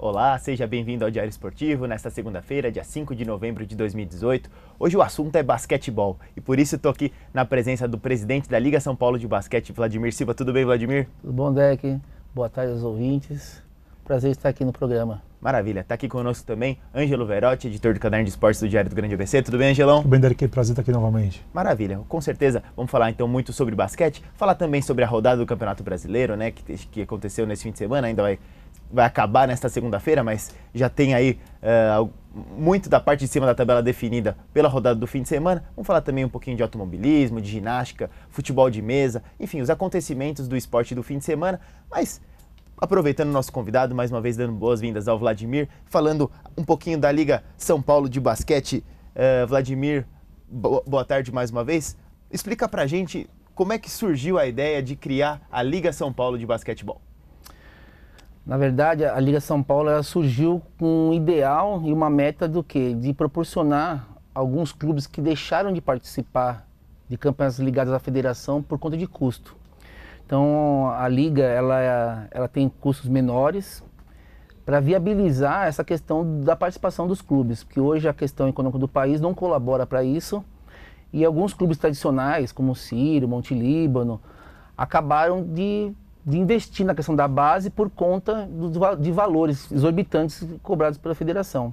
Olá, seja bem-vindo ao Diário Esportivo nesta segunda-feira, dia 5 de novembro de 2018. Hoje o assunto é basquetebol e por isso estou aqui na presença do presidente da Liga São Paulo de Basquete, Vladimir Silva. Tudo bem, Vladimir? Tudo bom, Deck? Boa tarde aos ouvintes. Prazer estar aqui no programa. Maravilha. Está aqui conosco também Ângelo Verotti, editor do Caderno de Esportes do Diário do Grande ABC. Tudo bem, Angelão? Tudo bem, Derek? Prazer estar aqui novamente. Maravilha. Com certeza vamos falar então muito sobre basquete, falar também sobre a rodada do Campeonato Brasileiro, né, que aconteceu nesse fim de semana, ainda vai acabar nesta segunda-feira, mas já tem aí muito da parte de cima da tabela definida pela rodada do fim de semana. Vamos falar também um pouquinho de automobilismo, de ginástica, futebol de mesa, enfim, os acontecimentos do esporte do fim de semana, mas aproveitando o nosso convidado, mais uma vez dando boas-vindas ao Vladimir, falando um pouquinho da Liga São Paulo de Basquete. Vladimir, boa tarde mais uma vez. Explica pra gente como é que surgiu a ideia de criar a Liga São Paulo de Basquetebol. Na verdade, a Liga São Paulo ela surgiu com um ideal e uma meta do quê? De proporcionar alguns clubes que deixaram de participar de campeonatos ligados à federação por conta de custo. Então, a Liga ela tem custos menores para viabilizar essa questão da participação dos clubes, porque hoje a questão econômica do país não colabora para isso e alguns clubes tradicionais, como o Círio, Monte Líbano, acabaram de investir na questão da base por conta de valores exorbitantes cobrados pela federação.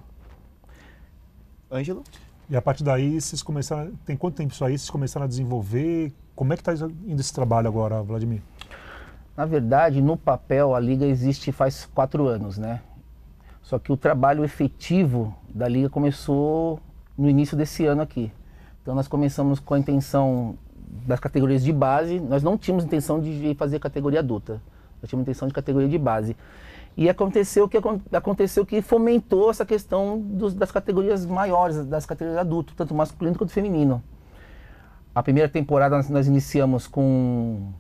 Ângelo? E a partir daí, vocês começaram, tem quanto tempo isso aí? Vocês começaram a desenvolver? Como é que está indo esse trabalho agora, Vladimir? Na verdade, no papel, a Liga existe faz 4 anos, né? Só que o trabalho efetivo da Liga começou no início desse ano aqui. Então nós começamos com a intenção das categorias de base, nós não tínhamos intenção de fazer categoria adulta, nós tínhamos intenção de categoria de base. E aconteceu que fomentou essa questão das categorias maiores, das categorias adultas, tanto masculino quanto feminino. A primeira temporada nós iniciamos com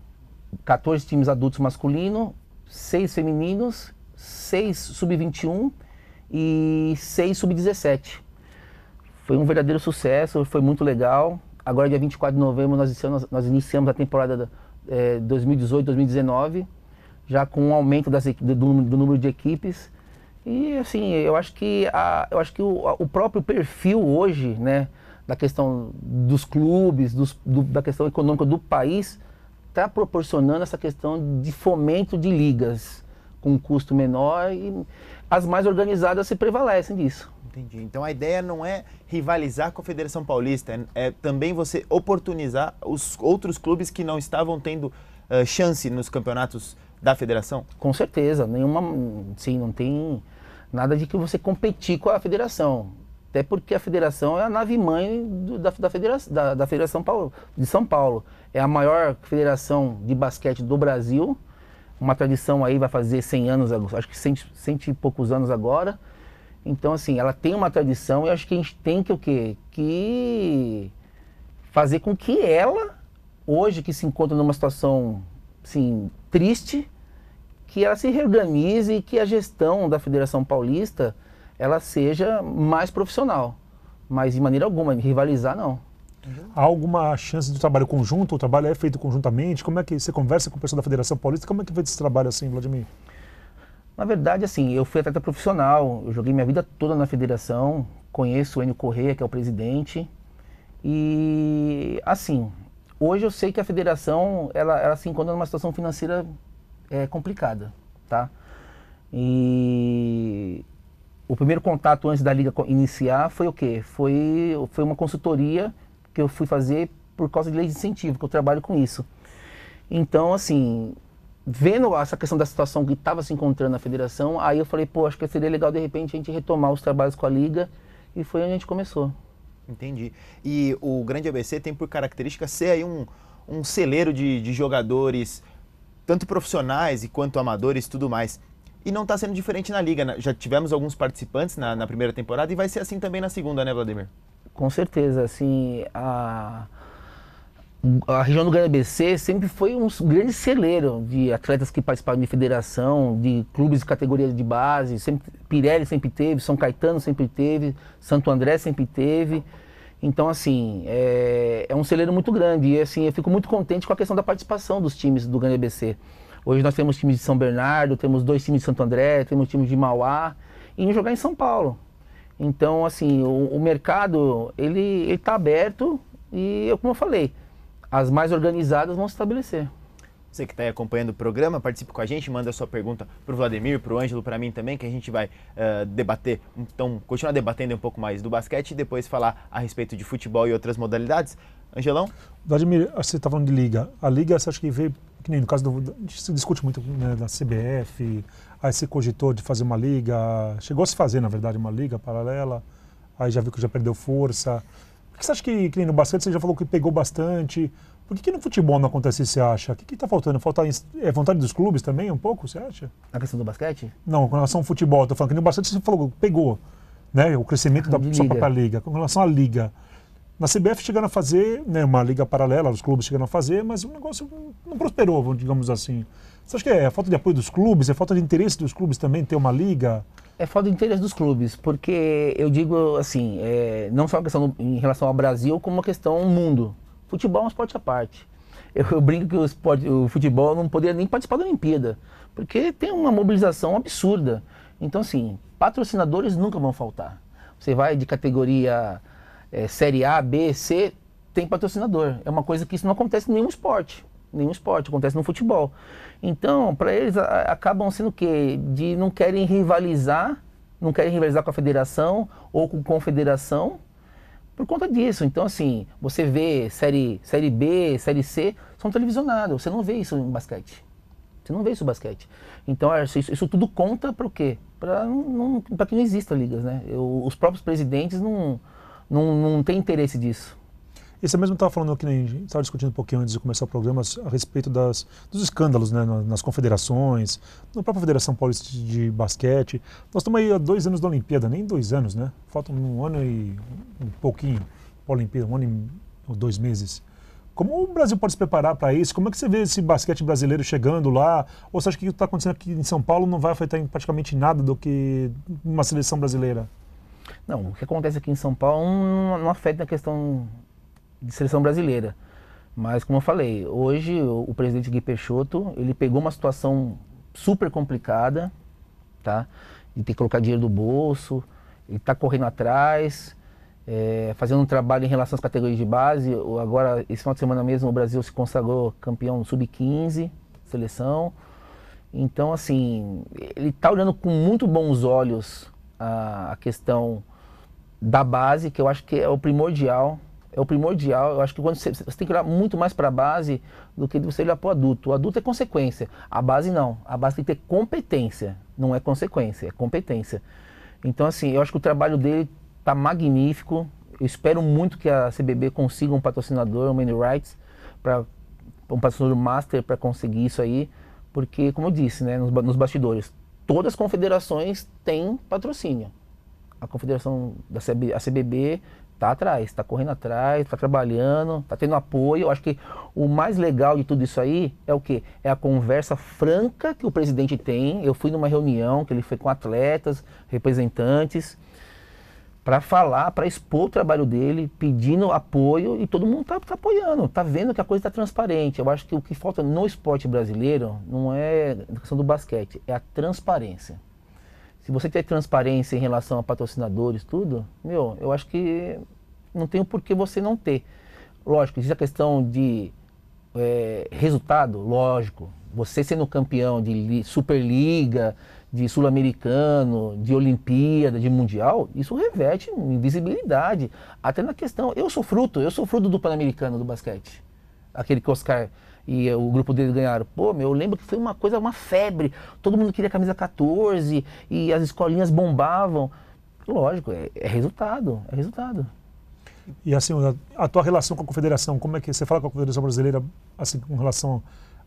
14 times adultos masculino, 6 femininos, 6 sub-21 e 6 sub-17. Foi um verdadeiro sucesso, foi muito legal. Agora, dia 24 de novembro, nós iniciamos a temporada 2018-2019, já com um aumento do número de equipes. E assim, eu acho que o próprio perfil hoje, né, da questão dos clubes, da questão econômica do país, está proporcionando essa questão de fomento de ligas com um custo menor e as mais organizadas se prevalecem disso. Entendi. Então a ideia não é rivalizar com a Federação Paulista, é também você oportunizar os outros clubes que não estavam tendo chance nos campeonatos da federação? Com certeza, sim, não tem nada de que você competir com a federação. Até porque a federação é a nave-mãe da Federação de São Paulo. É a maior federação de basquete do Brasil, uma tradição aí vai fazer 100 anos, acho que 100 e poucos anos agora. Então, assim, ela tem uma tradição e acho que a gente tem que o quê? Que fazer com que ela, hoje que se encontra numa situação, assim, triste, que ela se reorganize e que a gestão da Federação Paulista ela seja mais profissional, mas de maneira alguma, rivalizar não. Há alguma chance do trabalho conjunto? O trabalho é feito conjuntamente? Como é que você conversa com o pessoal da Federação Paulista? Como é que fez esse trabalho assim, Vladimir? Na verdade, assim, eu fui atleta profissional, eu joguei minha vida toda na federação, conheço o Enio Corrêa, que é o presidente, e assim, hoje eu sei que a federação, ela se encontra numa situação financeira complicada, tá? E o primeiro contato antes da Liga iniciar foi o quê? Foi uma consultoria que eu fui fazer por causa de lei de incentivo, que eu trabalho com isso. Então, assim, vendo essa questão da situação que estava se encontrando na federação, aí eu falei, pô, acho que seria legal de repente a gente retomar os trabalhos com a Liga, e foi onde a gente começou. Entendi. E o Grande ABC tem por característica ser aí um celeiro de jogadores, tanto profissionais e quanto amadores e tudo mais. E não está sendo diferente na Liga, né? Já tivemos alguns participantes na primeira temporada e vai ser assim também na segunda, né, Vladimir? Com certeza, assim, a região do Grande ABC sempre foi um grande celeiro de atletas que participaram de federação, de clubes de categoria de base, Pirelli sempre teve, São Caetano sempre teve, Santo André sempre teve. Então, assim, é um celeiro muito grande e assim, eu fico muito contente com a questão da participação dos times do Grande ABC. Hoje nós temos times de São Bernardo, temos 2 times de Santo André, temos times de Mauá, e jogar em São Paulo. Então, assim, o mercado, ele está aberto e, como eu falei, as mais organizadas vão se estabelecer. Você que está aí acompanhando o programa, participe com a gente, manda a sua pergunta para o Vladimir, para o Ângelo, para mim também, que a gente vai debater, então, continuar debatendo um pouco mais do basquete e depois falar a respeito de futebol e outras modalidades. Angelão? Vladimir, você está falando de liga. A liga, você acha que veio, que nem no caso a gente se discute muito, né, da CBF, aí se cogitou de fazer uma liga, chegou a se fazer, na verdade, uma liga paralela, aí já viu que já perdeu força. Por que você acha que nem no basquete você já falou que pegou bastante? Por que no futebol não acontece isso, você acha? O que está faltando? Falta vontade dos clubes também, um pouco, você acha? A questão do basquete? Não, com relação ao futebol, estou falando que no basquete você falou que pegou, né, o crescimento da sua própria liga. Com relação à liga, na CBF chegaram a fazer, né, uma liga paralela, os clubes chegaram a fazer, mas o negócio não prosperou, digamos assim. Você acha que é falta de apoio dos clubes, é falta de interesse dos clubes também ter uma liga? É falta de interesse dos clubes, porque eu digo assim, não só uma questão em relação ao Brasil, como uma questão ao mundo. Futebol é um esporte à parte. Eu brinco que o futebol não poderia nem participar da Olimpíada, porque tem uma mobilização absurda. Então, assim, patrocinadores nunca vão faltar. Você vai de categoria Série A, B, C, tem patrocinador. É uma coisa que isso não acontece em nenhum esporte. Nenhum esporte, acontece no futebol. Então, para eles, acabam sendo o quê? Não querem rivalizar com a federação ou com a confederação por conta disso. Então, assim, você vê série B, Série C, são televisionados. Você não vê isso em basquete. Você não vê isso no basquete. Então, isso tudo conta para o quê? Para que não exista ligas, né? Os próprios presidentes não têm interesse disso. E você mesmo estava falando que a gente estava discutindo um pouquinho antes de começar o programa a respeito dos escândalos, né, nas confederações, na própria Federação Paulista de Basquete. Nós estamos aí há 2 anos da Olimpíada, nem 2 anos, né? Faltam 1 ano e um pouquinho para a Olimpíada, 1 ano ou 2 meses. Como o Brasil pode se preparar para isso? Como é que você vê esse basquete brasileiro chegando lá? Ou você acha que o que está acontecendo aqui em São Paulo não vai afetar em praticamente nada do que uma seleção brasileira? Não, o que acontece aqui em São Paulo não afeta a questão de seleção brasileira. Mas, como eu falei, hoje o presidente Gui Peixoto, ele pegou uma situação super complicada, tá? De ter que colocar dinheiro do bolso, ele está correndo atrás, fazendo um trabalho em relação às categorias de base. Agora, esse final de semana mesmo, o Brasil se consagrou campeão no Sub-15, seleção. Então, assim, ele está olhando com muito bons olhos a questão da base, que eu acho que é o primordial. É o primordial. Eu acho que quando você tem que olhar muito mais para a base do que você olhar para o adulto. O adulto é consequência, a base não. A base tem que ter competência, não é consequência, é competência. Então, assim, eu acho que o trabalho dele está magnífico. Eu espero muito que a CBB consiga um patrocinador, um main rights, um patrocinador master para conseguir isso aí. Porque, como eu disse, né, nos bastidores, todas as confederações têm patrocínio. A confederação a CBB está atrás, está correndo atrás, está trabalhando, está tendo apoio. Eu acho que o mais legal de tudo isso aí é o quê? É a conversa franca que o presidente tem. Eu fui numa reunião que ele foi com atletas, representantes, para falar, para expor o trabalho dele, pedindo apoio, e todo mundo está apoiando, está vendo que a coisa está transparente. Eu acho que o que falta no esporte brasileiro não é a questão do basquete, é a transparência. Se você tem transparência em relação a patrocinadores, tudo, eu acho que não tem o porquê você não ter. Lógico, existe a questão de resultado, lógico. Você sendo campeão de Superliga, de Sul-Americano, de Olimpíada, de Mundial, isso reverte em visibilidade. Até na questão, eu sou fruto do Pan-Americano do basquete. Aquele que o Oscar e o grupo dele ganharam. Pô, eu lembro que foi uma febre. Todo mundo queria camisa 14 e as escolinhas bombavam. Lógico, é resultado. E assim, a tua relação com a confederação, como é que você fala com a Confederação Brasileira, assim, com relação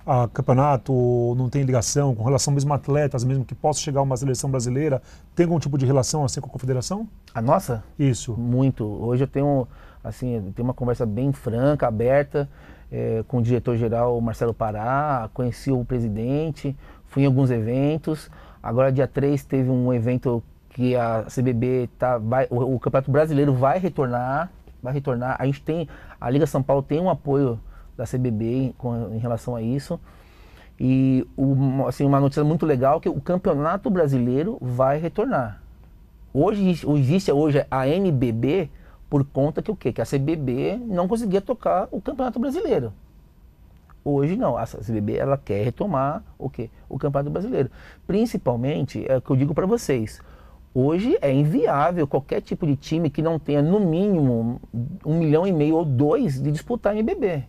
a campeonato, não tem ligação, com relação mesmo a atletas, mesmo que possa chegar a uma seleção brasileira, tem algum tipo de relação assim com a confederação? A nossa? Isso. Muito. Hoje eu tenho uma conversa bem franca, aberta, com o diretor-geral Marcelo Pará, conheci o presidente, fui em alguns eventos. Agora, dia 3, teve um evento que a CBB o Campeonato Brasileiro vai retornar. A Liga São Paulo tem um apoio da CBB em relação a isso. E assim, uma notícia muito legal é que o Campeonato Brasileiro vai retornar. Hoje existe a NBB por conta que o quê? Que a CBB não conseguia tocar o Campeonato Brasileiro. Hoje não, a CBB ela quer retomar o quê? O Campeonato Brasileiro. Principalmente, é o que eu digo para vocês, hoje é inviável qualquer tipo de time que não tenha no mínimo 1,5 milhão ou 2 de disputar a NBB.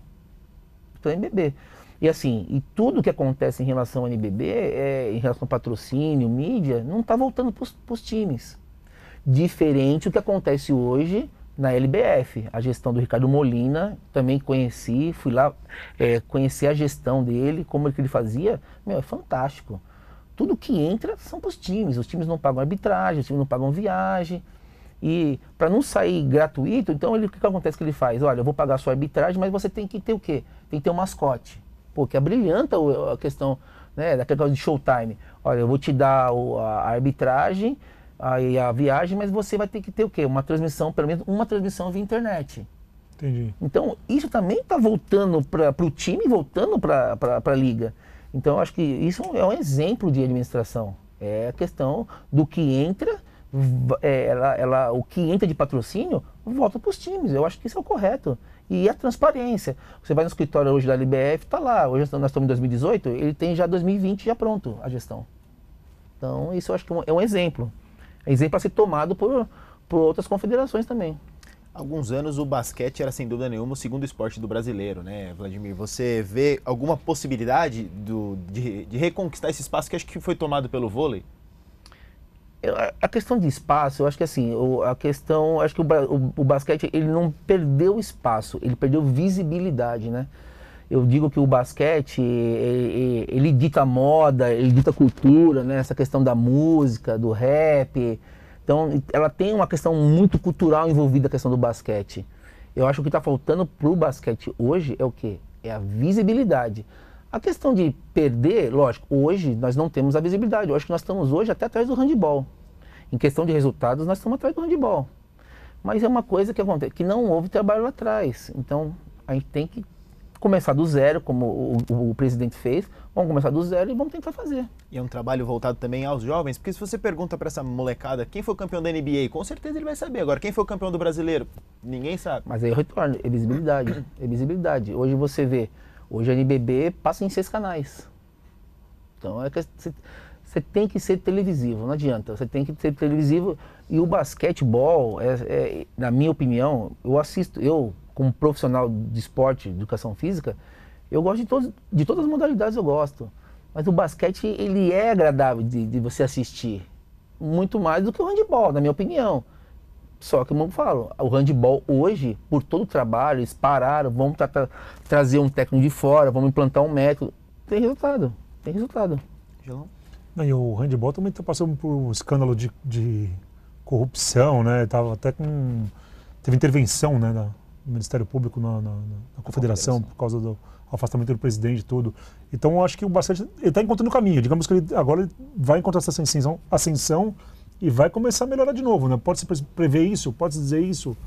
Disputar a NBB. E assim, e tudo que acontece em relação ao NBB, em relação ao patrocínio, mídia, não está voltando para os times. Diferente do que acontece hoje na LBF. A gestão do Ricardo Molina, também conheci, fui lá conhecer a gestão dele, como é que ele fazia. Meu, é fantástico. Tudo que entra são para os times não pagam arbitragem, os times não pagam viagem. E para não sair gratuito, então o que acontece que ele faz? Olha, eu vou pagar a sua arbitragem, mas você tem que ter o quê? Tem que ter um mascote. Pô, que abrilhanta a questão, né, daquela coisa de showtime. Olha, eu vou te dar a arbitragem, a viagem, mas você vai ter que ter o quê? Uma transmissão, pelo menos uma transmissão via internet. Entendi. Então, isso também está voltando para o time, voltando para a liga. Então, eu acho que isso é um exemplo de administração. É a questão do que entra, o que entra de patrocínio, volta para os times. Eu acho que isso é o correto. E a transparência. Você vai no escritório hoje da LBF, está lá. Hoje nós estamos em 2018, ele tem já 2020 já pronto a gestão. Então, isso eu acho que é um exemplo. É exemplo a ser tomado por outras confederações também. Há alguns anos o basquete era sem dúvida nenhuma o segundo esporte do brasileiro, né, Vladimir? Você vê alguma possibilidade de reconquistar esse espaço que acho que foi tomado pelo vôlei? A questão de espaço, eu acho que assim, acho que o basquete ele não perdeu espaço, ele perdeu visibilidade, né? Eu digo que o basquete, ele dita moda, ele dita cultura, né? Essa questão da música, do rap. Então, ela tem uma questão muito cultural envolvida a questão do basquete. Eu acho que o que está faltando para o basquete hoje é o quê? É a visibilidade. A questão de perder, lógico, hoje nós não temos a visibilidade. Eu acho que nós estamos hoje até atrás do handebol. Em questão de resultados, nós estamos atrás do handebol. Mas é uma coisa que acontece, que não houve trabalho lá atrás. Então, a gente tem que começar do zero, como o presidente fez. Vamos começar do zero e vamos tentar fazer. E é um trabalho voltado também aos jovens, porque se você pergunta para essa molecada quem foi o campeão da NBA, com certeza ele vai saber. Agora, quem foi o campeão do brasileiro? Ninguém sabe. Mas aí eu retorno, é visibilidade. É visibilidade. Hoje você vê, hoje a NBB passa em 6 canais. Então é que você tem que ser televisivo, não adianta. Você tem que ser televisivo. E o basquetebol, na minha opinião, eu como profissional de esporte, de educação física, eu gosto de todas as modalidades, eu gosto. Mas o basquete, ele é agradável de você assistir. Muito mais do que o handebol, na minha opinião. Só que, como eu falo, o handebol hoje, por todo o trabalho, eles pararam, vamos trazer um técnico de fora, vamos implantar um método. Tem resultado, tem resultado. E o handebol também está passando por um escândalo de corrupção, né? Teve intervenção, né, do Ministério Público na Confederação por causa do afastamento do presidente e tudo. Então eu acho que o basquete está encontrando o caminho. Digamos que agora ele vai encontrar essa ascensão e vai começar a melhorar de novo, né? Pode-se prever isso? Pode-se dizer isso?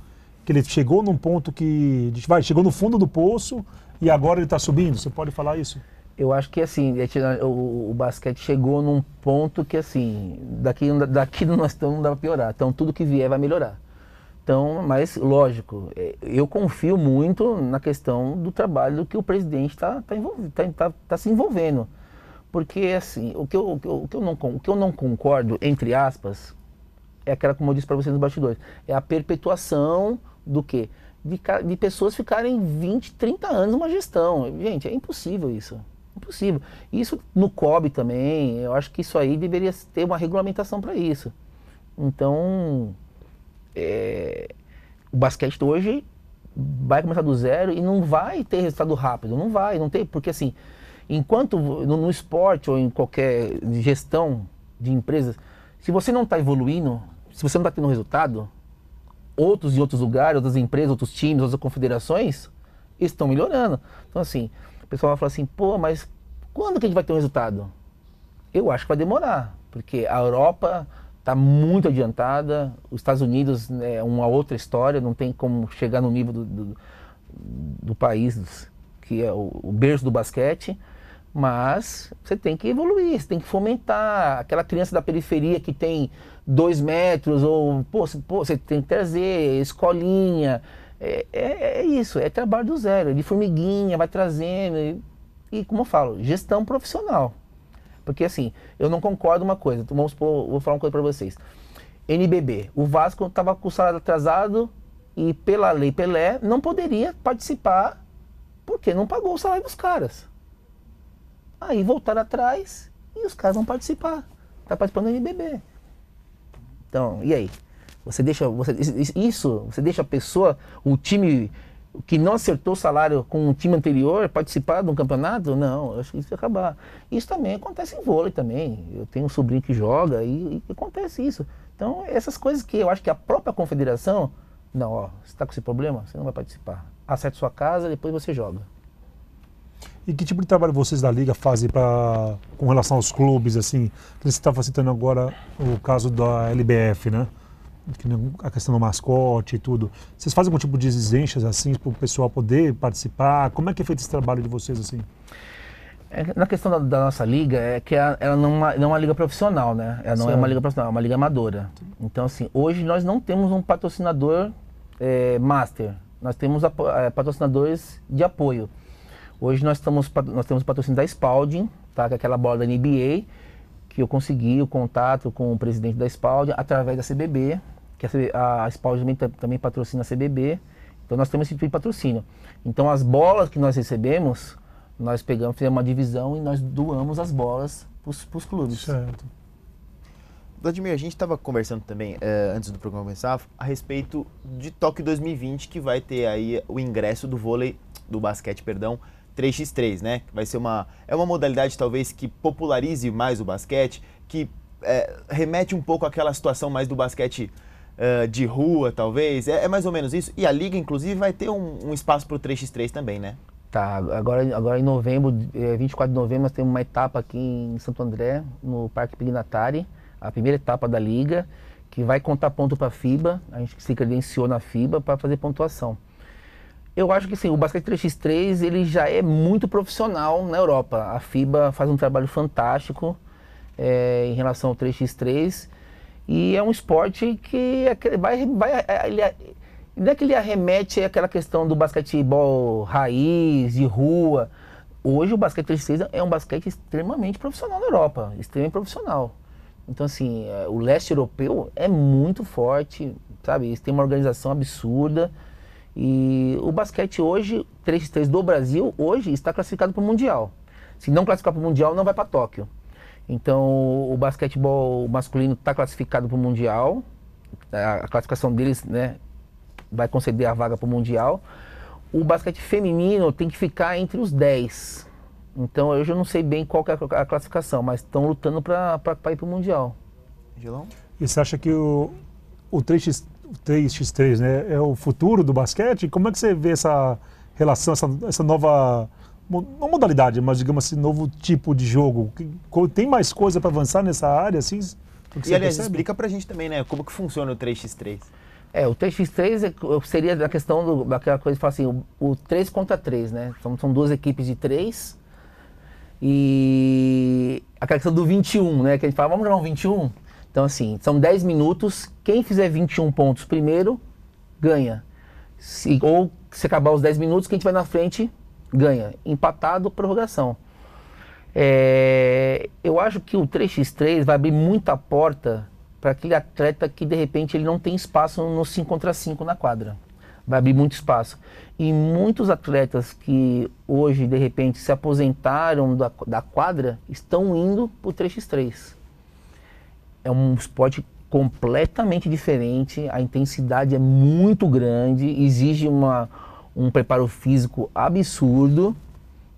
Que ele chegou num ponto que... chegou no fundo do poço e agora ele está subindo? Você pode falar isso? Eu acho que assim, o basquete chegou num ponto que assim, daqui nós estamos não dá para piorar. Então tudo que vier vai melhorar. Então, mas lógico, eu confio muito na questão do trabalho que o presidente está se envolvendo. Porque assim, o que eu não concordo, entre aspas, é aquela, como eu disse para vocês nos bastidores, é a perpetuação do quê? De pessoas ficarem 20, 30 anos numa gestão. Gente, é impossível isso. Impossível. Isso no COB também, eu acho que isso aí deveria ter uma regulamentação para isso. Então, o basquete hoje vai começar do zero e não vai ter resultado rápido. Não tem, porque assim, enquanto no esporte ou em qualquer gestão de empresas, se você não está evoluindo, se você não está tendo resultado, outros em outros lugares, outras empresas, outros times, outras confederações, estão melhorando. Então assim, o pessoal vai falar assim, pô, mas quando que a gente vai ter um resultado? Eu acho que vai demorar, porque a Europa está muito adiantada, os Estados Unidos é uma outra história, não tem como chegar no nível do país que é o berço do basquete, Mas você tem que evoluir, você tem que fomentar. Aquela criança da periferia que tem 2 metros, ou você tem que trazer escolinha. É isso, é trabalho do zero, de formiguinha, vai trazendo. E como eu falo, gestão profissional. Porque assim, eu não concordo uma coisa, vamos supor, vou falar uma coisa para vocês. NBB, o Vasco estava com o salário atrasado e pela Lei Pelé não poderia participar porque não pagou o salário dos caras. Aí voltaram atrás e os caras vão participar. Tá participando do NBB. Então, e aí? Você deixa a pessoa, o time que não acertou o salário com o time anterior participar de um campeonato? Não, eu acho que isso vai acabar. Isso também acontece em vôlei também. Eu tenho um sobrinho que joga e acontece isso. Então, essas coisas que eu acho que a própria confederação, não, ó, você está com esse problema, você não vai participar. Acerte sua casa, depois você joga. E que tipo de trabalho vocês da Liga fazem com relação aos clubes, assim? Você estava citando agora o caso da LBF, né? A questão do mascote e tudo. Vocês fazem algum tipo de exigências, assim, para o pessoal poder participar? Como é que é feito esse trabalho de vocês, assim? Na questão da nossa liga, é que ela não é uma liga profissional, né? Ela não é uma liga profissional, é uma liga amadora. Então, assim, hoje nós não temos um patrocinador master. Nós temos patrocinadores de apoio. Hoje nós temos o patrocínio da Spalding, tá? Que é aquela bola da NBA, que eu consegui o contato com o presidente da Spalding através da CBB, que a Spalding também patrocina a CBB. Então nós temos esse tipo de patrocínio. Então as bolas que nós recebemos, nós fizemos uma divisão e nós doamos as bolas para os clubes. Certo. Vladimir, a gente estava conversando também, antes do programa começar, a respeito de Tóquio 2020, que vai ter aí o ingresso do basquete, 3x3, né? Vai ser uma modalidade talvez que popularize mais o basquete, que remete um pouco àquela situação mais do basquete de rua, talvez. É mais ou menos isso. E a Liga, inclusive, vai ter um espaço para o 3x3 também, né? Tá, agora em novembro, 24 de novembro, nós temos uma etapa aqui em Santo André, no Parque Pignatari, a primeira etapa da Liga, que vai contar ponto para a FIBA. A gente se credenciou na FIBA para fazer pontuação. Eu acho que sim, o basquete 3x3 ele já é muito profissional na Europa. A FIBA faz um trabalho fantástico em relação ao 3x3 e é um esporte que não é que ele arremete àquela questão do basquetebol raiz, de rua. Hoje o basquete 3x3 é um basquete extremamente profissional na Europa, extremamente profissional. Então assim, o leste europeu é muito forte, sabe? Eles têm uma organização absurda. E o basquete hoje, 3x3 do Brasil, hoje está classificado para o Mundial. Se não classificar para o Mundial, não vai para Tóquio. Então o basquetebol masculino está classificado para o Mundial. A classificação deles, né, vai conceder a vaga para o Mundial. O basquete feminino tem que ficar entre os 10. Então hoje eu não sei bem qual que é a classificação, mas estão lutando para ir para o Mundial. Gelão? E você acha que o 3x3, né, é o futuro do basquete? Como é que você vê essa relação, essa nova, não modalidade, mas digamos assim, novo tipo de jogo? Tem mais coisa para avançar nessa área, assim? E aliás, explica pra gente também, né, como que funciona o 3x3? O 3x3 seria a questão daquela coisa que fala assim, o 3 contra 3, né? São 2 equipes de 3 e aquela questão do 21, né? Que a gente fala, vamos jogar um 21? Então assim, são 10 minutos, quem fizer 21 pontos primeiro, ganha. Ou se acabar os 10 minutos, quem estiver na frente, ganha. Empatado, prorrogação. Eu acho que o 3x3 vai abrir muita porta para aquele atleta que de repente ele não tem espaço no 5 contra 5 na quadra. Vai abrir muito espaço. E muitos atletas que hoje de repente se aposentaram da quadra estão indo para o 3x3. É um esporte completamente diferente, a intensidade é muito grande, exige um preparo físico absurdo.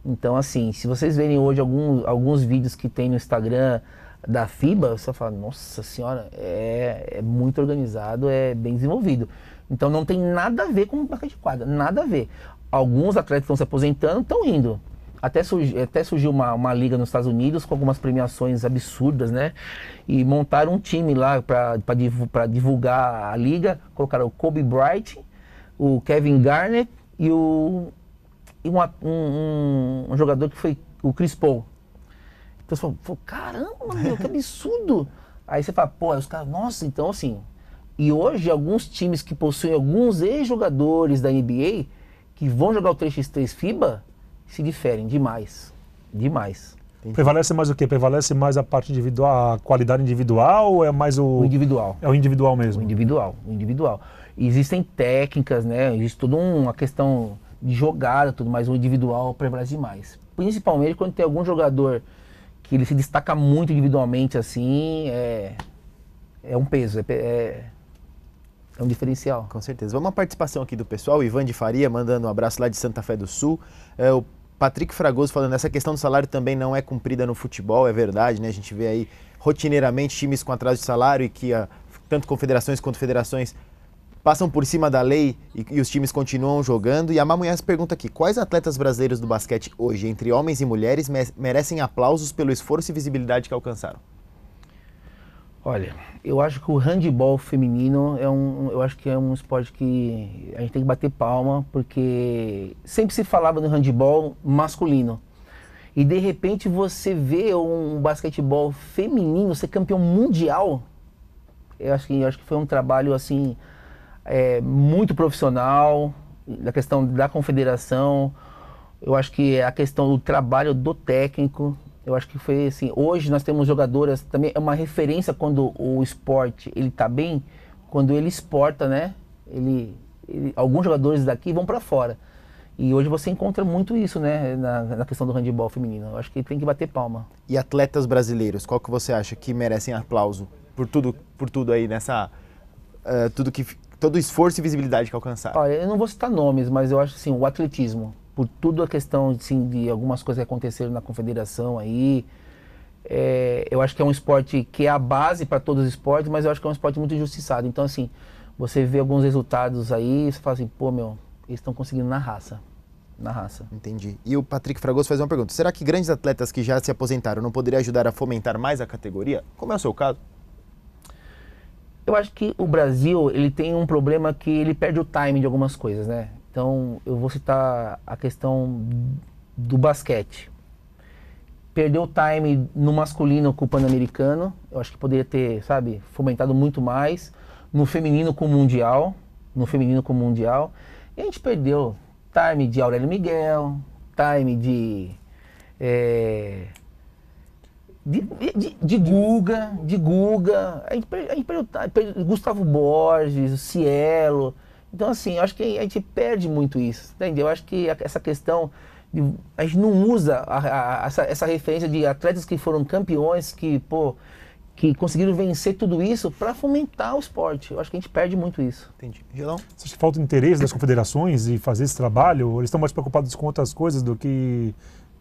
Então assim, se vocês verem hoje alguns vídeos que tem no Instagram da FIBA, você fala, nossa senhora, é muito organizado, é bem desenvolvido. Então não tem nada a ver com o basquete de quadra, nada a ver. Alguns atletas estão se aposentando, estão indo. Até surgiu uma liga nos Estados Unidos com algumas premiações absurdas, né? E montaram um time lá para divulgar a liga, colocaram o Kobe Bryant, o Kevin Garnett e um jogador que foi o Chris Paul. Então você fala, caramba, meu, que absurdo. Aí você fala, pô, aí os caras, nossa, então assim... E hoje, alguns times que possuem alguns ex-jogadores da NBA que vão jogar o 3x3 FIBA se diferem demais. Demais. Entendi. Prevalece mais o quê? Prevalece mais a parte individual, a qualidade individual ou é mais O individual. É o individual mesmo? O individual. E existem técnicas, né? Existe toda uma questão de jogada, tudo, mas o individual prevalece demais. Principalmente quando tem algum jogador que ele se destaca muito individualmente, assim, é um peso, é um diferencial. Com certeza. Vamos à participação aqui do pessoal. O Ivan de Faria mandando um abraço lá de Santa Fé do Sul. O Patrick Fragoso falando, essa questão do salário também não é cumprida no futebol, é verdade, né? A gente vê aí rotineiramente times com atraso de salário e que tanto confederações quanto federações passam por cima da lei e os times continuam jogando. E a Mamunhas pergunta aqui, quais atletas brasileiros do basquete hoje, entre homens e mulheres, merecem aplausos pelo esforço e visibilidade que alcançaram? Olha, eu acho que o handebol feminino eu acho que é um esporte que a gente tem que bater palma, porque sempre se falava no handebol masculino. E de repente você vê um basquetebol feminino ser campeão mundial. Eu acho que foi um trabalho assim muito profissional, da questão da confederação. Eu acho que a questão do trabalho do técnico. Eu acho que foi assim, hoje nós temos jogadoras, também é uma referência quando o esporte ele tá bem, quando ele exporta, né? Alguns jogadores daqui vão para fora. E hoje você encontra muito isso, né, na questão do handebol feminino. Eu acho que tem que bater palma. E atletas brasileiros, qual que você acha que merecem aplauso por tudo aí nessa todo o esforço e visibilidade que alcançaram? Olha, eu não vou citar nomes, mas eu acho assim, o atletismo, por tudo a questão assim, de algumas coisas que aconteceram na confederação aí, eu acho que é um esporte que é a base para todos os esportes, mas eu acho que é um esporte muito injustiçado. Então assim, você vê alguns resultados aí, você fala assim, pô meu, eles estão conseguindo na raça. Entendi. E o Patrick Fragoso faz uma pergunta, será que grandes atletas que já se aposentaram não poderiam ajudar a fomentar mais a categoria? Como é o seu caso? Eu acho que o Brasil, ele tem um problema que ele perde o time de algumas coisas, né? Então, eu vou citar a questão do basquete. Perdeu o time no masculino com o Pan-Americano. Eu acho que poderia ter, sabe, fomentado muito mais. No feminino com o Mundial. E a gente perdeu time de Aurélio Miguel, time de Guga. A gente perdeu Gustavo Borges, o Cielo. Então, assim, eu acho que a gente perde muito isso, entende? Eu acho que essa questão, a gente não usa essa referência de atletas que foram campeões, que conseguiram vencer tudo isso para fomentar o esporte. Eu acho que a gente perde muito isso. Entendi. Gelão? Você acha que falta interesse das confederações em fazer esse trabalho? Ou eles estão mais preocupados com outras coisas do que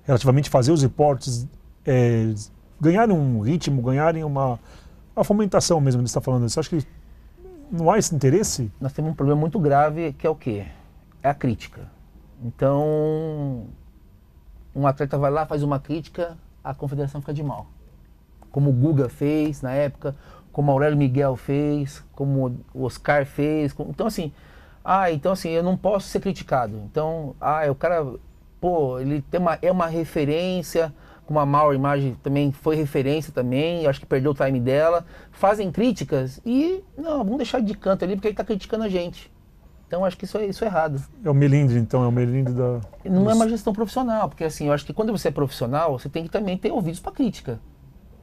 relativamente fazer os esportes ganharem um ritmo, ganharem uma fomentação mesmo, que você está falando? Você acha que não há esse interesse? Nós temos um problema muito grave que é o quê? É a crítica. Então, um atleta vai lá, faz uma crítica, a confederação fica de mal. Como o Guga fez na época, como o Aurélio Miguel fez, como o Oscar fez. Então assim, eu não posso ser criticado. Então, o cara, ele é uma referência, como a Mauro Imagem também foi referência também, acho que perdeu o time dela, fazem críticas e, vamos deixar de canto ali porque ele está criticando a gente. Então acho que isso é errado. É o melindre, então, é o melindre da... Não é uma gestão profissional, porque assim, eu acho que quando você é profissional, você tem que também ter ouvidos para crítica.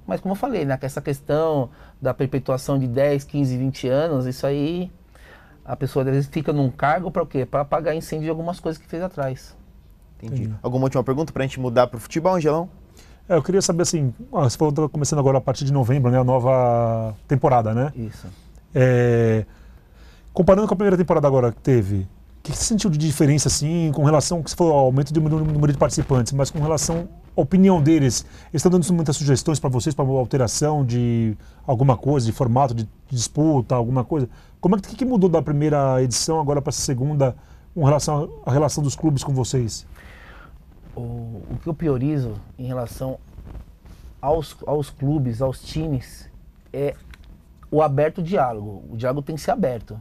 Mas como eu falei, né, essa questão da perpetuação de 10, 15, 20 anos, isso aí, a pessoa às vezes fica num cargo para o quê? Para apagar incêndio de algumas coisas que fez atrás. Entendi. Alguma última pergunta para a gente mudar para o futebol, Angelão? Eu queria saber assim, você falou que está começando agora a partir de novembro, né, a nova temporada, né? Isso. Comparando com a primeira temporada agora que teve, o que você sentiu de diferença assim, com relação, que você falou, ao aumento do número de participantes, mas com relação à opinião deles? Eles estão dando muitas sugestões para vocês, para alteração de alguma coisa, de formato de disputa, alguma coisa? O que mudou da primeira edição agora para essa segunda, com relação à relação dos clubes com vocês? O que eu priorizo em relação aos clubes, aos times, é o aberto diálogo. O diálogo tem que ser aberto.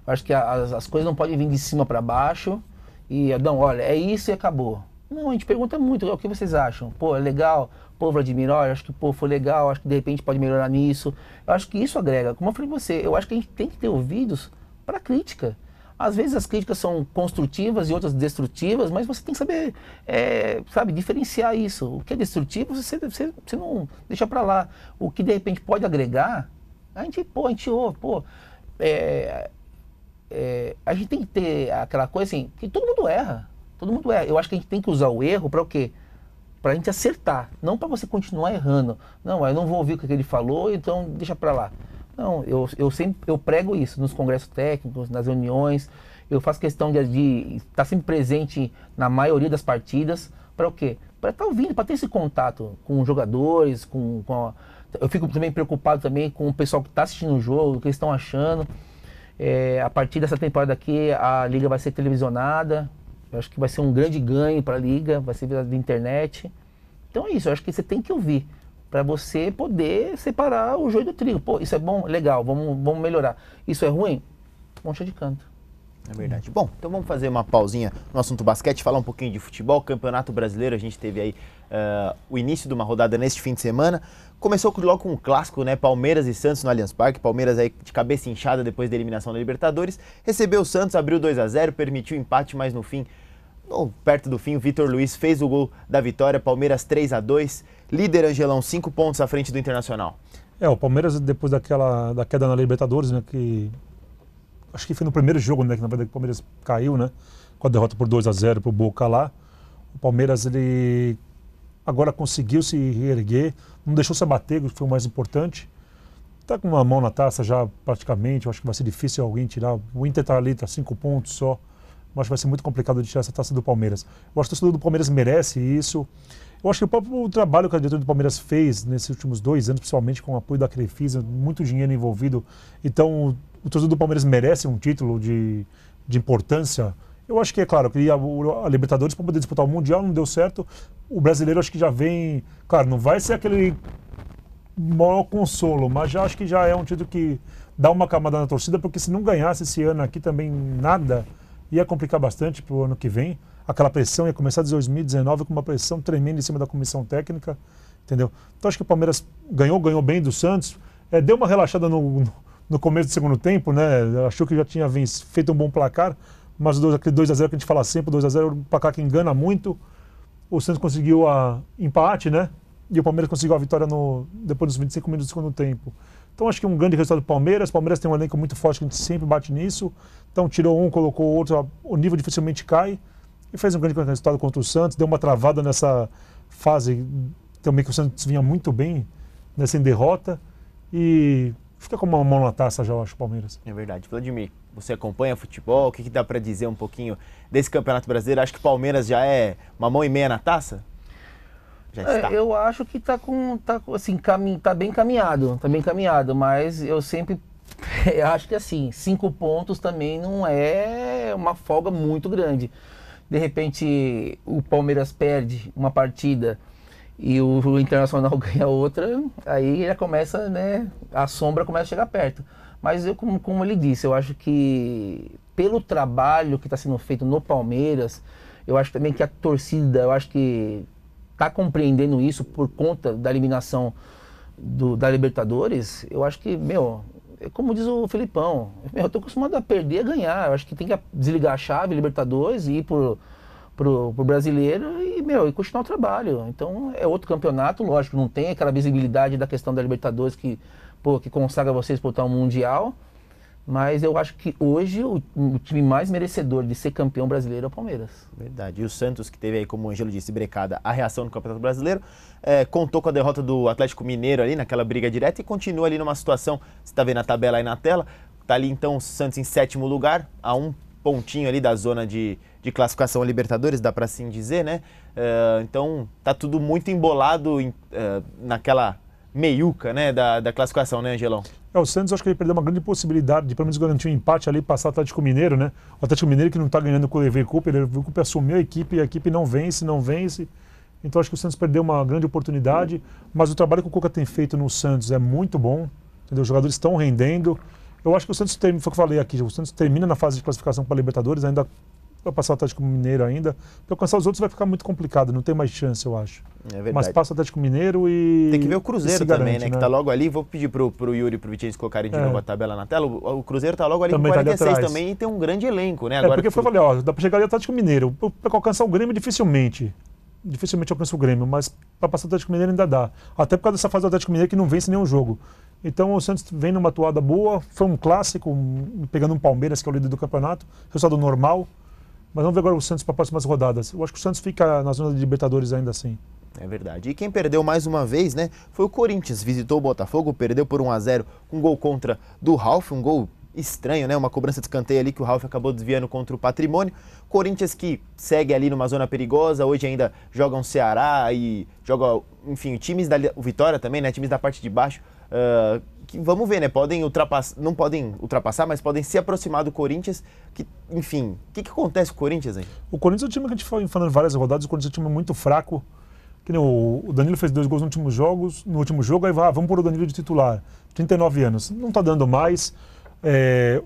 Eu acho que as coisas não podem vir de cima para baixo e, não, olha, é isso e acabou. Não, a gente pergunta muito, o que vocês acham? Pô, é legal? Pô, Vladimir, ó, eu acho que pô, foi legal, acho que de repente pode melhorar nisso. Eu acho que isso agrega. Como eu falei pra você, eu acho que a gente tem que ter ouvidos para crítica. Às vezes as críticas são construtivas e outras destrutivas, mas você tem que saber, sabe, diferenciar isso. O que é destrutivo, você não deixa para lá. O que de repente pode agregar, a gente ouve, a gente tem que ter aquela coisa assim, que todo mundo erra. Todo mundo erra. Eu acho que a gente tem que usar o erro para o quê? Para a gente acertar, não para você continuar errando. Não, eu não vou ouvir o que ele falou, então deixa para lá. Não, eu prego isso nos congressos técnicos, nas reuniões. Eu faço questão de estar sempre presente na maioria das partidas. Para o quê? Para estar ouvindo, para ter esse contato com os jogadores, eu fico também preocupado também com o pessoal que está assistindo o jogo, o que eles estão achando. A partir dessa temporada aqui, a Liga vai ser televisionada. Eu acho que vai ser um grande ganho para a Liga, vai ser via internet. Então é isso, eu acho que você tem que ouvir, para você poder separar o joio do trigo. Pô, isso é bom? Legal, vamos melhorar. Isso é ruim? Vamos deixar de canto. É verdade. Bom, então vamos fazer uma pausinha no assunto basquete, falar um pouquinho de futebol. Campeonato Brasileiro, a gente teve aí o início de uma rodada neste fim de semana. Começou logo com um clássico, né? Palmeiras e Santos no Allianz Parque. Palmeiras aí de cabeça inchada depois da eliminação da Libertadores. Recebeu o Santos, abriu 2-0, permitiu empate, mas no fim, perto do fim, o Vitor Luiz fez o gol da vitória. Palmeiras 3-2. Líder Angelão, 5 pontos à frente do Internacional. O Palmeiras, depois da queda na Libertadores, né? Que acho que foi no primeiro jogo, né? Que na verdade o Palmeiras caiu, né? Com a derrota por 2-0 pro Boca lá. O Palmeiras, ele agora conseguiu se reerguer, não deixou se abater, que foi o mais importante. Tá com uma mão na taça já praticamente, eu acho que vai ser difícil alguém tirar. O Inter tá ali, tá 5 pontos só. Eu acho que vai ser muito complicado de tirar essa taça do Palmeiras. Eu acho que o torcedor do Palmeiras merece isso. Eu acho que o próprio trabalho que a diretoria do Palmeiras fez nesses últimos 2 anos, principalmente com o apoio da Crefisa, muito dinheiro envolvido. Então, o torcedor do Palmeiras merece um título de importância. Eu acho que, é claro, eu queria a Libertadores para poder disputar o Mundial, não deu certo. O brasileiro acho que já vem... Claro, não vai ser aquele maior consolo, mas já acho que já é um título que dá uma camada na torcida, porque se não ganhasse esse ano aqui também nada, ia complicar bastante para o ano que vem. Aquela pressão ia começar de 2019 com uma pressão tremenda em cima da comissão técnica, entendeu? Então acho que o Palmeiras ganhou bem do Santos, deu uma relaxada no começo do segundo tempo, né? Achou que já tinha feito um bom placar, mas aquele 2-0 que a gente fala sempre, 2-0 é um placar que engana muito. O Santos conseguiu empate, né? E o Palmeiras conseguiu a vitória depois dos 25 minutos do segundo tempo. Então acho que um grande resultado do Palmeiras. O Palmeiras tem um elenco muito forte, que a gente sempre bate nisso. Então tirou um, colocou o outro, o nível dificilmente cai. E fez um grande resultado contra o Santos. Deu uma travada nessa fase também que o Santos vinha muito bem nessa derrota. E fica com uma mão na taça já, eu acho, o Palmeiras. É verdade. Vladimir, você acompanha futebol? O que dá para dizer um pouquinho desse Campeonato Brasileiro? Acho que o Palmeiras já é uma mão e meia na taça? Já está. Eu acho que tá bem caminhado, mas eu sempre acho que assim, 5 pontos também não é uma folga muito grande. De repente o Palmeiras perde uma partida e o Internacional ganha outra, aí já começa, né, a sombra começa a chegar perto. Mas eu, como ele disse, eu acho que pelo trabalho que está sendo feito no Palmeiras, eu acho também que a torcida, eu acho que está compreendendo isso por conta da eliminação da Libertadores. Eu acho que, como diz o Felipão, eu estou acostumado a perder e a ganhar. Eu acho que tem que desligar a chave Libertadores e ir pro brasileiro e continuar o trabalho. Então é outro campeonato, lógico, não tem aquela visibilidade da questão da Libertadores que consagra vocês disputar um Mundial, mas eu acho que hoje o time mais merecedor de ser campeão brasileiro é o Palmeiras. Verdade. E o Santos, que teve aí, como o Angelo disse, brecada a reação no Campeonato Brasileiro, contou com a derrota do Atlético Mineiro ali, naquela briga direta, e continua ali numa situação, você está vendo a tabela aí na tela, está ali então o Santos em 7º lugar, a 1 pontinho ali da zona de classificação a Libertadores, dá para assim dizer, né? Então tá tudo muito embolado naquela meiuca, né, da classificação, né, Angelão? O Santos, acho que ele perdeu uma grande possibilidade de pelo menos garantir um empate ali e passar o Atlético Mineiro, né? O Atlético Mineiro que não está ganhando com o Leverkusen, o Leverkusen assumiu a equipe e a equipe não vence. Então acho que o Santos perdeu uma grande oportunidade, mas o trabalho que o Cuca tem feito no Santos é muito bom, entendeu? Os jogadores estão rendendo. Eu acho que o Santos, foi o que eu falei aqui, o Santos termina na fase de classificação para a Libertadores, ainda para passar o Atlético Mineiro ainda. Para alcançar os outros vai ficar muito complicado, não tem mais chance, eu acho. É verdade. Mas passa o Atlético Mineiro e... Tem que ver o Cruzeiro também, garante, né? Que tá logo ali. Vou pedir pro Yuri e pro Vitinho colocarem de novo a tabela na tela. O Cruzeiro tá logo ali também com 46 tá também e tem um grande elenco, né? Agora, porque eu falei, ó, dá para chegar ali Atlético Mineiro. Para alcançar o Grêmio, dificilmente alcança o Grêmio, mas para passar o Atlético Mineiro ainda dá. Até por causa dessa fase do Atlético Mineiro que não vence nenhum jogo. Então o Santos vem numa atuada boa, foi um clássico, pegando um Palmeiras, que é o líder do campeonato, resultado normal. Mas vamos ver agora o Santos para as próximas rodadas. Eu acho que o Santos fica na zona de Libertadores ainda assim. É verdade. E quem perdeu mais uma vez, né, foi o Corinthians. Visitou o Botafogo, perdeu por 1-0 com um gol contra do Ralf, um gol estranho, né? Uma cobrança de escanteio ali que o Ralf acabou desviando contra o Patrimônio. Corinthians que segue ali numa zona perigosa, hoje ainda joga um Ceará e joga, enfim, times da Vitória também, né? Times da parte de baixo. Que, vamos ver, né? Não podem ultrapassar, mas podem se aproximar do Corinthians. Que, enfim, o que acontece com o Corinthians aí? O Corinthians é um time que a gente foi falando várias rodadas, o Corinthians é um time muito fraco. Que nem o Danilo fez 2 gols no último jogo, aí vamos pôr o Danilo de titular. 39 anos, não está dando mais.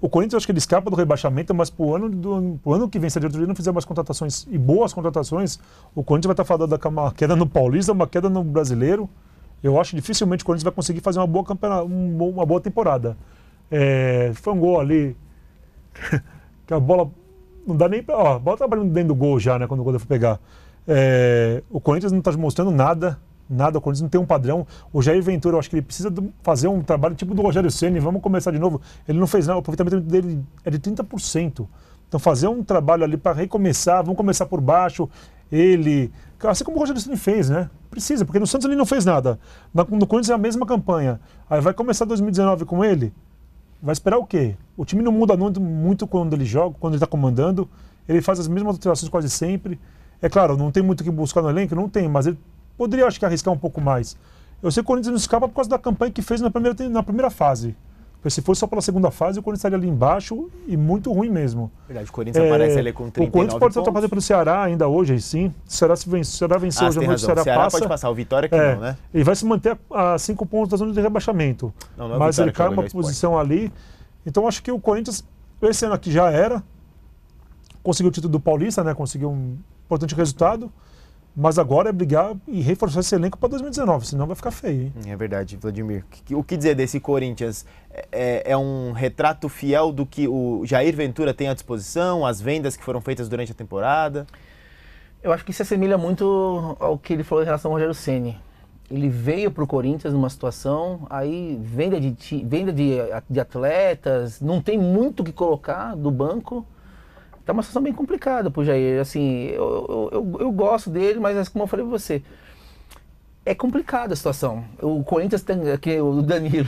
O Corinthians, acho que ele escapa do rebaixamento, mas pro ano que vem, se a diretoria não fizer umas contratações e boas contratações, o Corinthians vai estar falando uma queda no Paulista, uma queda no Brasileiro. Eu acho que dificilmente o Corinthians vai conseguir fazer uma boa temporada. Foi um gol ali que a bola não dá nem para... Ó, a bola tá batendo dentro do gol já, né, quando o goleiro for pegar. O Corinthians não está mostrando nada, o Corinthians não tem um padrão. O Jair Ventura, eu acho que ele precisa fazer um trabalho tipo do Rogério Ceni. Vamos começar de novo. Ele não fez nada, o aproveitamento dele é de 30%. Então fazer um trabalho ali para recomeçar, vamos começar por baixo. Assim como o Rogério Ceni fez, né? Precisa, porque no Santos ele não fez nada. No Corinthians é a mesma campanha. Aí vai começar 2019 com ele, vai esperar o quê? O time não muda muito quando ele joga, quando ele está comandando. Ele faz as mesmas alterações quase sempre. É claro, não tem muito o que buscar no elenco, não tem, mas ele poderia, acho que, arriscar um pouco mais. Eu sei que o Corinthians não escapa por causa da campanha que fez na primeira fase. Porque se fosse só pela segunda fase, o Corinthians estaria ali embaixo e muito ruim mesmo. Verdade, o Corinthians aparece ali com 39 O Corinthians pode ser pontos. ultrapassado pelo Ceará ainda hoje, sim. Se o Ceará vencer hoje à noite, o Ceará passa. Pode passar, o Vitória que não, né? Ele vai se manter a 5 pontos da zona de rebaixamento. Não é mas Vitória ele cai uma joga posição ali. Então acho que o Corinthians, esse ano aqui já era. Conseguiu o título do Paulista, né? Conseguiu um importante resultado. Mas agora é brigar e reforçar esse elenco para 2019, senão vai ficar feio, hein? É verdade, Vladimir. O que dizer desse Corinthians? É um retrato fiel do que o Jair Ventura tem à disposição, as vendas que foram feitas durante a temporada? Eu acho que se assemelha muito ao que ele falou em relação ao Rogério Ceni. Ele veio para o Corinthians numa situação, aí venda de atletas, não tem muito o que colocar do banco. Tá uma situação bem complicada pro Jair. Assim, eu gosto dele, mas como eu falei pra você, é complicada a situação. O Corinthians tem aqui o Danilo.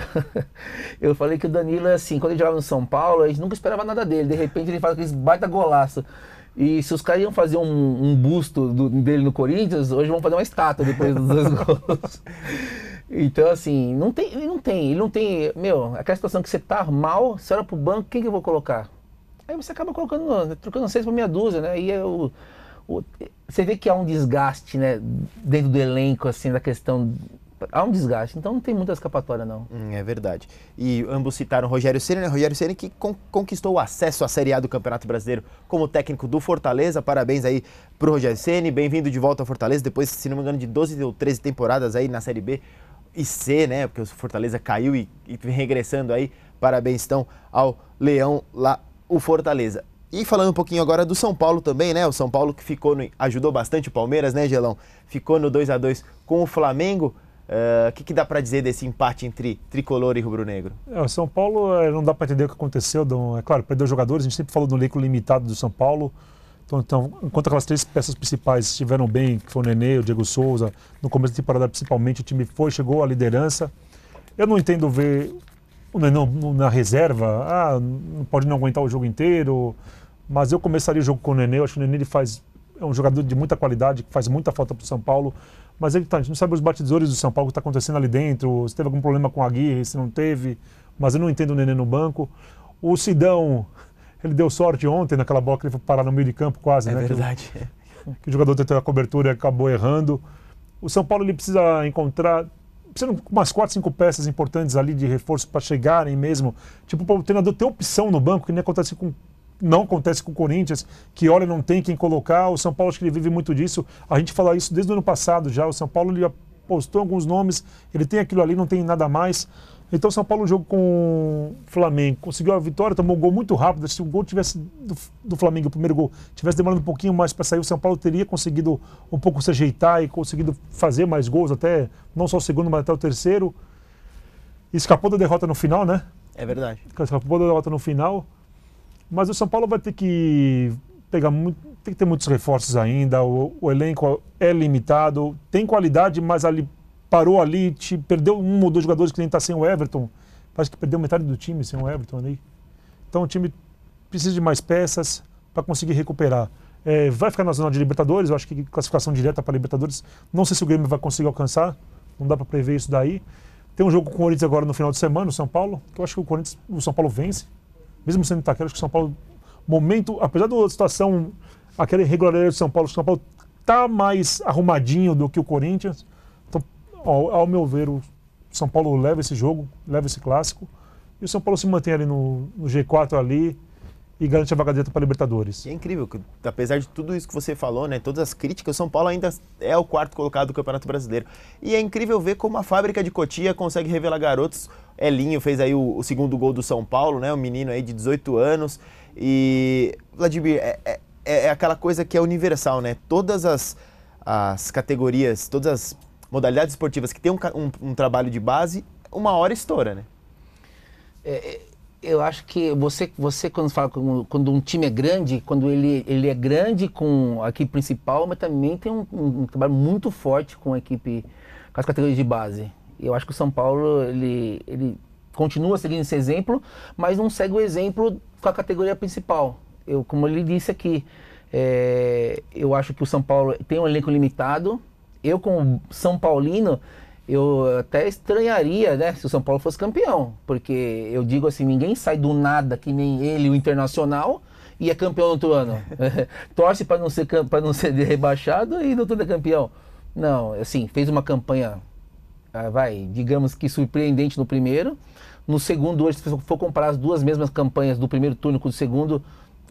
Eu falei que o Danilo, assim, quando ele jogava no São Paulo, a gente nunca esperava nada dele. De repente ele faz aqueles baita golaço. E se os caras iam fazer um busto dele no Corinthians, hoje vão fazer uma estátua depois dos 2 gols. Então, assim, ele não tem. Meu, aquela situação que você tá mal, você olha pro banco, quem que eu vou colocar? Aí você acaba trocando 6 por meia dúzia, né? E você vê que há um desgaste, né? Dentro do elenco, assim, da questão... Há um desgaste, então não tem muita escapatória, não. É verdade. E ambos citaram o Rogério Ceni, né? Rogério Ceni que conquistou o acesso à Série A do Campeonato Brasileiro como técnico do Fortaleza. Parabéns aí pro Rogério Ceni. Bem-vindo de volta ao Fortaleza, depois, se não me engano, de 12 ou 13 temporadas aí na Série B e C, né? Porque o Fortaleza caiu e vem regressando aí. Parabéns, então, ao Leão lá, o Fortaleza. E falando um pouquinho agora do São Paulo também, né? O São Paulo que ajudou bastante o Palmeiras, né, Gelão? Ficou no 2-2 com o Flamengo. O que dá para dizer desse empate entre tricolor e rubro-negro? O São Paulo, não dá para entender o que aconteceu. É claro, perdeu jogadores, a gente sempre falou do elenco limitado do São Paulo. Então, enquanto aquelas 3 peças principais estiveram bem, que foi o Nenê, o Diego Souza, no começo da temporada principalmente, o time chegou à liderança. Eu não entendo ver o Nenê na reserva, não pode não aguentar o jogo inteiro, mas eu começaria o jogo com o Nenê. Eu acho que o Nenê é um jogador de muita qualidade, que faz muita falta para o São Paulo, mas a gente não sabe os batidores do São Paulo, o que está acontecendo ali dentro, se teve algum problema com a Aguirre, se não teve, mas eu não entendo o Nenê no banco. O Sidão, ele deu sorte ontem naquela bola que ele foi parar no meio de campo quase, né? É verdade. Que o jogador tentou a cobertura e acabou errando. O São Paulo ele precisa umas 4, 5 peças importantes ali de reforço para chegarem mesmo. Tipo, para o treinador ter opção no banco, que nem acontece com não acontece com o Corinthians, que olha, não tem quem colocar. O São Paulo, acho que ele vive muito disso. A gente fala isso desde o ano passado já. O São Paulo, ele apostou alguns nomes, ele tem aquilo ali, não tem nada mais. Então o São Paulo, no jogo com o Flamengo, conseguiu a vitória, tomou um gol muito rápido. Se o gol tivesse do Flamengo, o primeiro gol, tivesse demorado um pouquinho mais para sair, o São Paulo teria conseguido um pouco se ajeitar e conseguido fazer mais gols, até não só o segundo, mas até o terceiro. Escapou da derrota no final, né? É verdade. Escapou da derrota no final. Mas o São Paulo vai ter que pegar tem que ter muitos reforços ainda. O elenco é limitado, tem qualidade, mas ali parou ali, perdeu um ou dois jogadores que nem está sem o Everton. Parece que perdeu metade do time sem o Everton ali. Então o time precisa de mais peças para conseguir recuperar. Vai ficar na zona de Libertadores, eu acho que classificação direta para Libertadores. Não sei se o Grêmio vai conseguir alcançar, não dá para prever isso daí. Tem um jogo com o Corinthians agora no final de semana, o São Paulo, que eu acho que o São Paulo vence. Mesmo sendo Itaquera, acho que o São Paulo, apesar da situação, aquela irregularidade do São Paulo está mais arrumadinho do que o Corinthians. Então, ao meu ver, o São Paulo leva esse jogo, leva esse clássico, e o São Paulo se mantém ali no G4 ali e garante a vaga direta para a Libertadores. E é incrível, que, apesar de tudo isso que você falou, né, todas as críticas, o São Paulo ainda é o quarto colocado do Campeonato Brasileiro. E é incrível ver como a fábrica de Cotia consegue revelar garotos. Elinho fez aí o segundo gol do São Paulo, né, um menino aí de 18 anos. E, Vladimir, é aquela coisa que é universal, né? Todas as categorias, todas as modalidades esportivas que tem um trabalho de base, uma hora estoura, né? Eu acho que você quando fala quando um time é grande, quando ele é grande com a equipe principal, mas também tem um trabalho muito forte com a equipe, com as categorias de base. Eu acho que o São Paulo ele continua seguindo esse exemplo, mas não segue o exemplo com a categoria principal. Como ele disse aqui, eu acho que o São Paulo tem um elenco limitado. Eu, como São Paulino, eu até estranharia, né, se o São Paulo fosse campeão, porque eu digo assim, ninguém sai do nada que nem ele, o Internacional, e é campeão no outro ano. Torce para não ser rebaixado e no outro é campeão. Não, assim, fez uma campanha, digamos que surpreendente no primeiro. No segundo, hoje, se for comparar as duas mesmas campanhas do primeiro turno com o segundo,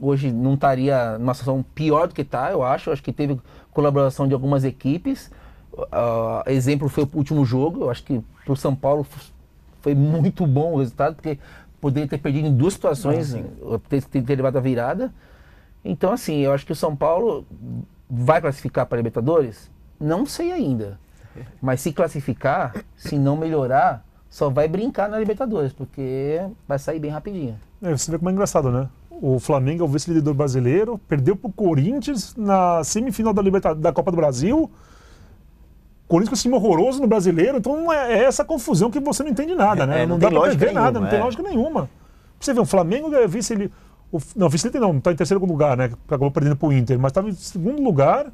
hoje não estaria numa situação pior do que está, eu acho. Acho que teve colaboração de algumas equipes. Exemplo foi o último jogo. Eu acho que para o São Paulo foi muito bom o resultado, porque poderia ter perdido em duas situações, ter levado a virada. Então, assim, eu acho que o São Paulo vai classificar para a Libertadores? Não sei ainda. Mas se classificar, se não melhorar, só vai brincar na Libertadores, porque vai sair bem rapidinho. Você vê como é engraçado, né? O Flamengo é o vice-líder brasileiro, perdeu para o Corinthians na semifinal da Copa do Brasil. Corinthians com esse time horroroso no Brasileiro, então é essa confusão que você não entende nada, né? Não dá tem pra ver nada, não tem é. lógica nenhuma. Pra você ver, o Flamengo é vice-líder. Não, vice-líder não tá em terceiro lugar, né? Acabou perdendo pro Inter, mas estava em segundo lugar,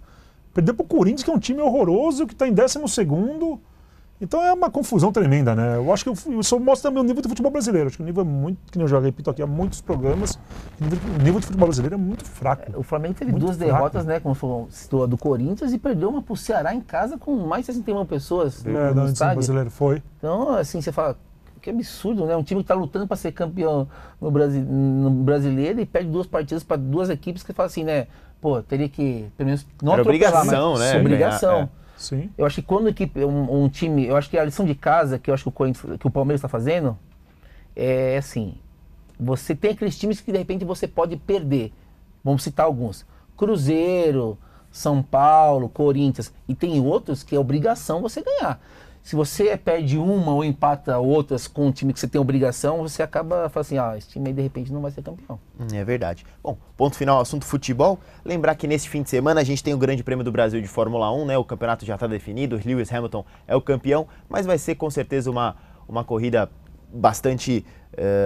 perdeu pro Corinthians, que é um time horroroso, que está em 12º. Então é uma confusão tremenda, né? Eu acho que isso mostra também o nível do futebol brasileiro. Acho que o nível é muito, que eu já repito aqui há muitos programas, o nível de futebol brasileiro é muito fraco. O Flamengo teve duas derrotas, né? Como foi a do Corinthians, e perdeu uma pro Ceará em casa com mais de 61 pessoas no estádio. Brasileiro foi. Então, assim, você fala, que absurdo, né? Um time que está lutando para ser campeão no Brasileiro e perde duas partidas para duas equipes que fala assim, né? Pô, teria que, pelo menos, não atropelar, obrigação, né? Obrigação. Ganhar, Sim. Eu acho que quando um time, eu acho que a lição de casa que eu acho que o Palmeiras está fazendo é assim, você tem aqueles times que de repente você pode perder. Vamos citar alguns: Cruzeiro, São Paulo, Corinthians, e tem outros que é obrigação você ganhar. Se você perde uma ou empata outras com um time que você tem obrigação, você acaba falando assim, esse time aí de repente não vai ser campeão. É verdade. Bom, ponto final, assunto futebol. Lembrar que nesse fim de semana a gente tem o Grande Prêmio do Brasil de Fórmula 1, né? O campeonato já está definido, Lewis Hamilton é o campeão, mas vai ser com certeza uma corrida bastante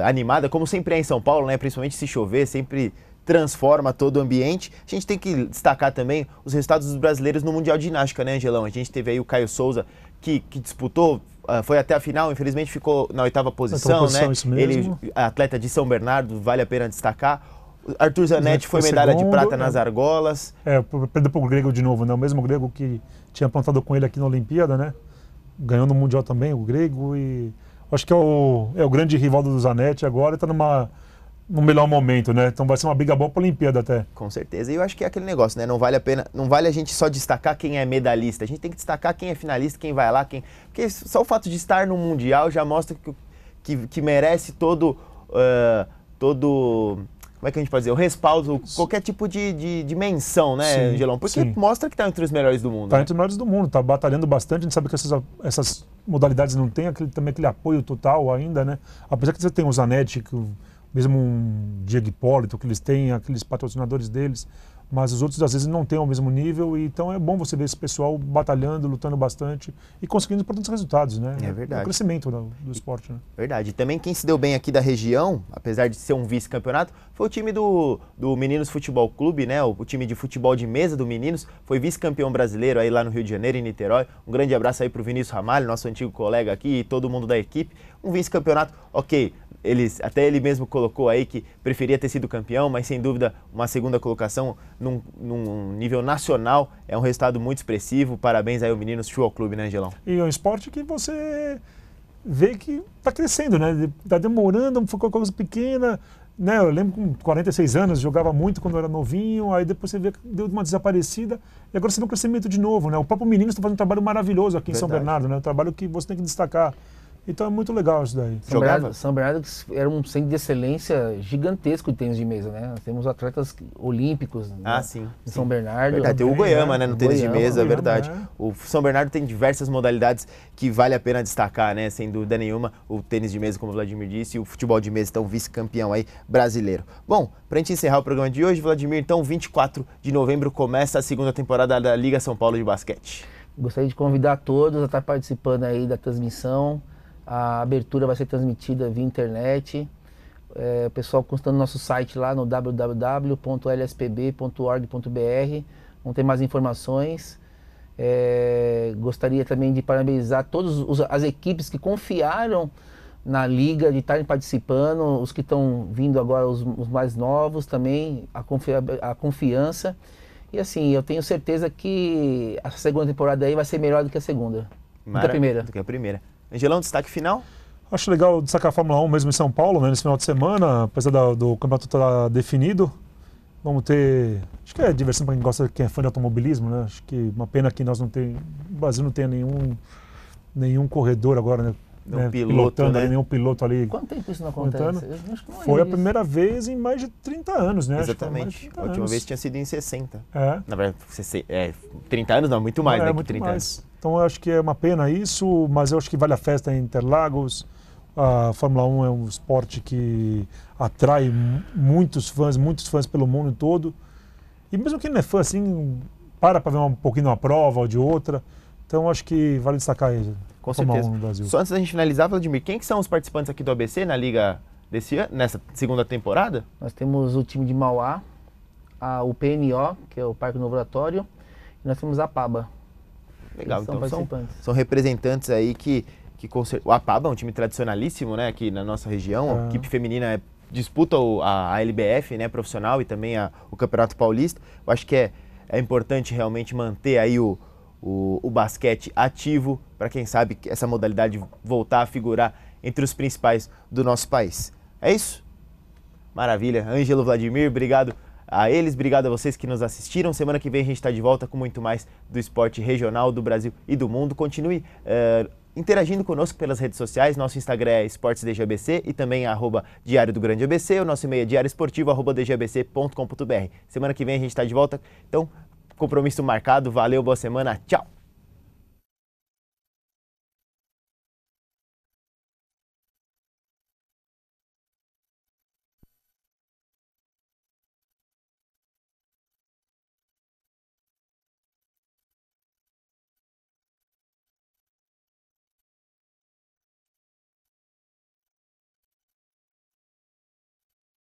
animada, como sempre é em São Paulo, né? Principalmente se chover, sempre transforma todo o ambiente. A gente tem que destacar também os resultados dos brasileiros no Mundial de Ginástica, né, Angelão? A gente teve aí o Caio Souza, que disputou, foi até a final, infelizmente ficou na oitava posição, né? Isso mesmo. Ele, atleta de São Bernardo, vale a pena destacar. O Arthur Zanetti foi medalha de prata nas argolas. Perdeu para o Grego de novo, né? O mesmo Grego que tinha apontado com ele aqui na Olimpíada, né? Ganhou no Mundial também, o Grego, e acho que é o grande rival do Zanetti agora, está no melhor momento, né? Então vai ser uma briga boa para a Olimpíada até. Com certeza. E eu acho que é aquele negócio, né? Não vale a pena, não vale a gente só destacar quem é medalhista. A gente tem que destacar quem é finalista, quem vai lá, porque só o fato de estar no Mundial já mostra que merece todo, como é que a gente pode dizer? O respaldo, qualquer tipo de menção, né, Sim, Angelão? Porque sim. mostra que está entre os melhores do mundo. Está né? entre os melhores do mundo, está batalhando bastante. A gente sabe que essas modalidades não têm também aquele apoio total ainda, né? Apesar que você tem o Zanetti, mesmo um Diego Hipólito, que eles têm, aqueles patrocinadores deles, mas os outros às vezes não têm o mesmo nível, e então é bom você ver esse pessoal batalhando, lutando bastante e conseguindo importantes resultados, né? É verdade. É o crescimento do esporte, né? Verdade. E também quem se deu bem aqui da região, apesar de ser um vice-campeonato, foi o time do Meninos Futebol Clube, né? O time de futebol de mesa do Meninos, foi vice-campeão brasileiro aí lá no Rio de Janeiro, em Niterói. Um grande abraço aí pro Vinícius Ramalho, nosso antigo colega aqui, e todo mundo da equipe. Um vice-campeonato, ok, até ele mesmo colocou aí que preferia ter sido campeão, mas sem dúvida uma segunda colocação num nível nacional é um resultado muito expressivo. Parabéns aí ao Meninos Futebol Clube, né, Angelão? E é um esporte que você vê que está crescendo, né? Está demorando, foi uma coisa pequena, né? Eu lembro com 46 anos, jogava muito quando eu era novinho, aí depois você vê que deu uma desaparecida e agora você vê um crescimento de novo, né? O próprio Meninos está fazendo um trabalho maravilhoso aqui em São Bernardo, né? Um trabalho que você tem que destacar. Então é muito legal isso daí. São Bernardo era um centro de excelência gigantesco de tênis de mesa, né? Nós temos atletas olímpicos Sim. em São Bernardo. Verdade, tem o Goiama, né, no tênis de mesa, é verdade. É. O São Bernardo tem diversas modalidades que vale a pena destacar, né? Sem dúvida nenhuma, o tênis de mesa, como o Vladimir disse, e o futebol de mesa, então vice-campeão aí brasileiro. Bom, pra gente encerrar o programa de hoje, Vladimir, então 24 de novembro começa a segunda temporada da Liga São Paulo de Basquete. Gostaria de convidar todos a estar participando aí da transmissão. A abertura vai ser transmitida via internet. O pessoal consultando no nosso site lá no www.lspb.org.br. Vão ter mais informações. Gostaria também de parabenizar todas as equipes que confiaram na Liga, de estarem participando, os que estão vindo agora, os mais novos também, a confiança. E assim, eu tenho certeza que a segunda temporada aí vai ser melhor do que a segunda. Do que a primeira. Do que a primeira. Angelão, destaque final? Acho legal destacar a Fórmula 1 mesmo em São Paulo, né, nesse final de semana, apesar do campeonato estar definido. Vamos ter, acho que é diversão para quem gosta, quem é fã de automobilismo, né? Acho que uma pena que nós o Brasil não tenha nenhum corredor agora, né? Pilotando, nenhum piloto ali. Quanto tempo isso não acontece? Foi a primeira vez em mais de 30 anos, né? Exatamente. A última vez tinha sido em 60. Na verdade, 30 anos não, muito mais, né? Muito 30 anos. Então eu acho que é uma pena isso, mas eu acho que vale a festa em Interlagos. A Fórmula 1 é um esporte que atrai muitos fãs pelo mundo todo. E mesmo quem não é fã, assim, para ver um pouquinho uma prova ou de outra. Então acho que vale destacar isso. Com certeza. No Brasil. Só antes da gente finalizar, Vladimir, quem que são os participantes aqui do ABC na Liga desse ano, nessa segunda temporada? Nós temos o time de Mauá, o PNO, que é o Parque Novo Oratório, e nós temos a PABA. Legal, então são representantes aí que o APABA é um time tradicionalíssimo, né, aqui na nossa região. A equipe feminina disputa a LBF, né, profissional, e também o Campeonato Paulista. Eu acho que é importante realmente manter aí o basquete ativo, para quem sabe essa modalidade voltar a figurar entre os principais do nosso país. É isso? Maravilha. Ângelo, Vladimir, obrigado a eles, obrigado a vocês que nos assistiram. Semana que vem a gente está de volta com muito mais do esporte regional do Brasil e do mundo. Continue interagindo conosco pelas redes sociais. Nosso Instagram é esportesdgbc e também @Diário do Grande ABC. O nosso e-mail é diarioesportivo@dgbc.com.br. Semana que vem a gente está de volta. Então, compromisso marcado. Valeu, boa semana. Tchau!